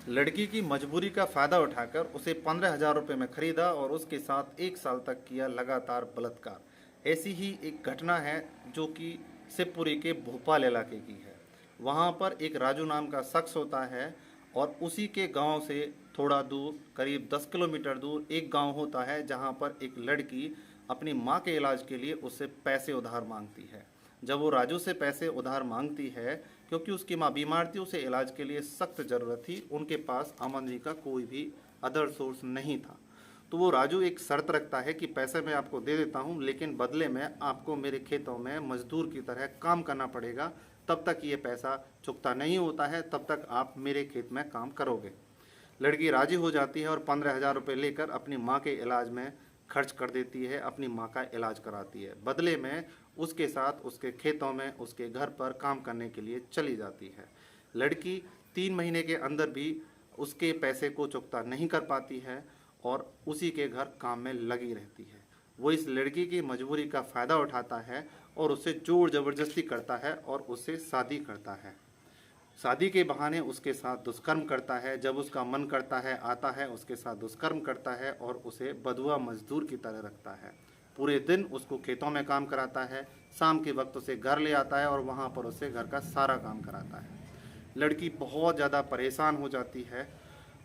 लड़की की मजबूरी का फायदा उठाकर उसे 15,000 रुपये में खरीदा और उसके साथ 1 साल तक किया लगातार बलात्कार। ऐसी ही एक घटना है जो कि शिवपुरी के भोपाल इलाके की है। वहाँ पर एक राजू नाम का शख्स होता है और उसी के गांव से थोड़ा दूर करीब 10 किलोमीटर दूर एक गांव होता है जहाँ पर एक लड़की अपनी माँ के इलाज के लिए उससे पैसे उधार मांगती है। जब वो राजू से पैसे उधार मांगती है क्योंकि उसकी माँ बीमार थी, उसे इलाज के लिए सख्त ज़रूरत थी, उनके पास आमदनी का कोई भी अदर सोर्स नहीं था। तो वो राजू एक शर्त रखता है कि पैसे मैं आपको दे देता हूँ, लेकिन बदले में आपको मेरे खेतों में मजदूर की तरह काम करना पड़ेगा। तब तक ये पैसा चुकता नहीं होता है तब तक आप मेरे खेत में काम करोगे। लड़की राजी हो जाती है और 15,000 रुपये लेकर अपनी माँ के इलाज में खर्च कर देती है, अपनी माँ का इलाज कराती है। बदले में उसके साथ उसके खेतों में उसके घर पर काम करने के लिए चली जाती है। लड़की 3 महीने के अंदर भी उसके पैसे को चुकता नहीं कर पाती है और उसी के घर काम में लगी रहती है। वो इस लड़की की मजबूरी का फ़ायदा उठाता है और उससे जोर ज़बरदस्ती करता है और उससे शादी करता है। शादी के बहाने उसके साथ दुष्कर्म करता है। जब उसका मन करता है आता है, उसके साथ दुष्कर्म करता है और उसे बधुआ मजदूर की तरह रखता है। पूरे दिन उसको खेतों में काम कराता है, शाम के वक्त उसे घर ले आता है और वहाँ पर उसे घर का सारा काम कराता है। लड़की बहुत ज़्यादा परेशान हो जाती है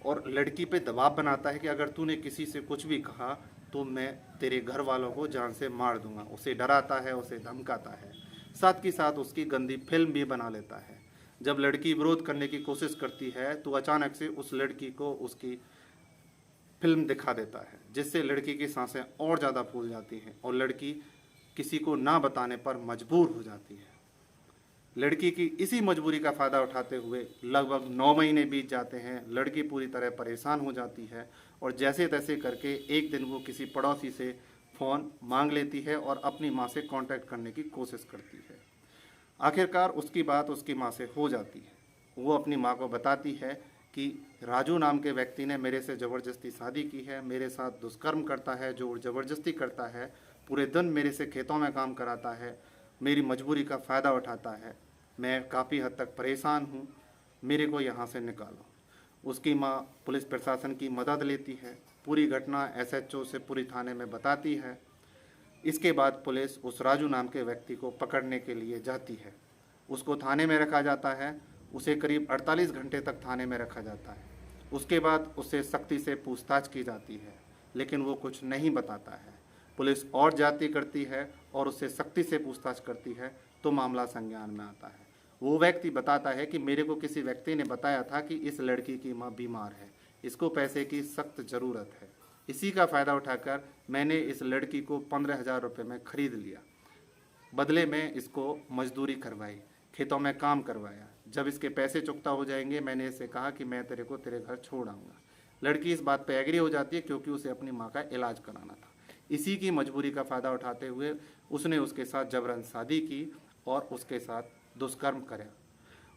और लड़की पे दबाव बनाता है कि अगर तूने किसी से कुछ भी कहा तो मैं तेरे घर वालों को जान से मार दूंगा। उसे डराता है, उसे धमकाता है, साथ ही साथ उसकी गंदी फिल्म भी बना लेता है। जब लड़की विरोध करने की कोशिश करती है तो अचानक से उस लड़की को उसकी फिल्म दिखा देता है, जिससे लड़की की सांसें और ज़्यादा फूल जाती हैं और लड़की किसी को ना बताने पर मजबूर हो जाती है। लड़की की इसी मजबूरी का फ़ायदा उठाते हुए लगभग 9 महीने बीत जाते हैं। लड़की पूरी तरह परेशान हो जाती है और जैसे तैसे करके एक दिन वो किसी पड़ोसी से फ़ोन मांग लेती है और अपनी माँ से कांटेक्ट करने की कोशिश करती है। आखिरकार उसकी बात उसकी माँ से हो जाती है। वो अपनी माँ को बताती है कि राजू नाम के व्यक्ति ने मेरे से ज़बरदस्ती शादी की है, मेरे साथ दुष्कर्म करता है, जोर ज़बरदस्ती करता है, पूरे दिन मेरे से खेतों में काम कराता है, मेरी मजबूरी का फ़ायदा उठाता है। मैं काफ़ी हद तक परेशान हूँ, मेरे को यहाँ से निकालो। उसकी माँ पुलिस प्रशासन की मदद लेती है, पूरी घटना SHO से पूरी थाने में बताती है। इसके बाद पुलिस उस राजू नाम के व्यक्ति को पकड़ने के लिए जाती है। उसको थाने में रखा जाता है, उसे करीब 48 घंटे तक थाने में रखा जाता है। उसके बाद उससे सख्ती से पूछताछ की जाती है, लेकिन वो कुछ नहीं बताता है। पुलिस और जांच करती है और उससे सख्ती से पूछताछ करती है तो मामला संज्ञान में आता है। वो व्यक्ति बताता है कि मेरे को किसी व्यक्ति ने बताया था कि इस लड़की की माँ बीमार है, इसको पैसे की सख्त ज़रूरत है। इसी का फ़ायदा उठाकर मैंने इस लड़की को 15,000 रुपये में ख़रीद लिया। बदले में इसको मजदूरी करवाई, खेतों में काम करवाया। जब इसके पैसे चुकता हो जाएंगे मैंने इसे कहा कि मैं तेरे को तेरे घर छोड़ आऊँगा। लड़की इस बात पे एग्री हो जाती है क्योंकि उसे अपनी माँ का इलाज कराना था। इसी की मजबूरी का फ़ायदा उठाते हुए उसने उसके साथ जबरन शादी की और उसके साथ दुष्कर्म करा।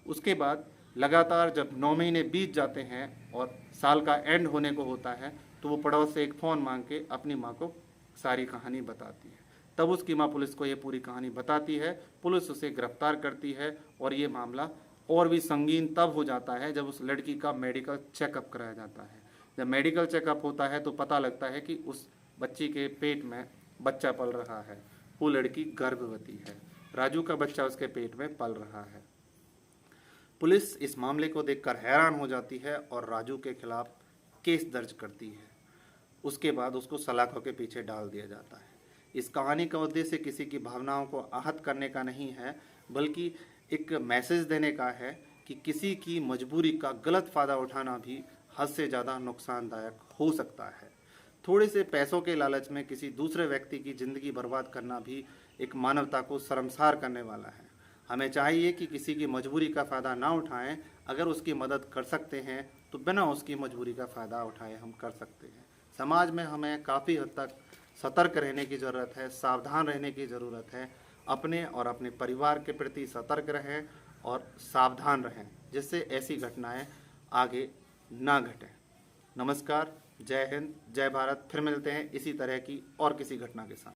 उसके बाद लगातार जब 9 महीने बीत जाते हैं और साल का एंड होने को होता है तो वो पड़ोस से एक फ़ोन मांग के अपनी माँ को सारी कहानी बताती है। तब उसकी माँ पुलिस को ये पूरी कहानी बताती है। पुलिस उसे गिरफ्तार करती है और ये मामला और भी संगीन तब हो जाता है जब उस लड़की का मेडिकल चेकअप कराया जाता है। जब मेडिकल चेकअप होता है तो पता लगता है कि उस बच्ची के पेट में बच्चा पल रहा है। वो लड़की गर्भवती है, राजू का बच्चा उसके पेट में पल रहा है। पुलिस इस मामले को देखकर हैरान हो जाती है और राजू के खिलाफ केस दर्ज करती है। उसके बाद उसको सलाखों के पीछे डाल दिया जाता है। इस कहानी का उद्देश्य किसी की भावनाओं को आहत करने का नहीं है, बल्कि एक मैसेज देने का है कि किसी की मजबूरी का गलत फ़ायदा उठाना भी हद से ज़्यादा नुकसानदायक हो सकता है। थोड़े से पैसों के लालच में किसी दूसरे व्यक्ति की ज़िंदगी बर्बाद करना भी एक मानवता को शर्मसार करने वाला है। हमें चाहिए कि किसी की मजबूरी का फ़ायदा ना उठाएं। अगर उसकी मदद कर सकते हैं तो बिना उसकी मजबूरी का फ़ायदा उठाए हम कर सकते हैं। समाज में हमें काफ़ी हद तक सतर्क रहने की ज़रूरत है, सावधान रहने की ज़रूरत है। अपने और अपने परिवार के प्रति सतर्क रहें और सावधान रहें, जिससे ऐसी घटनाएं आगे ना घटें। नमस्कार, जय हिंद, जय भारत। फिर मिलते हैं इसी तरह की और किसी घटना के साथ।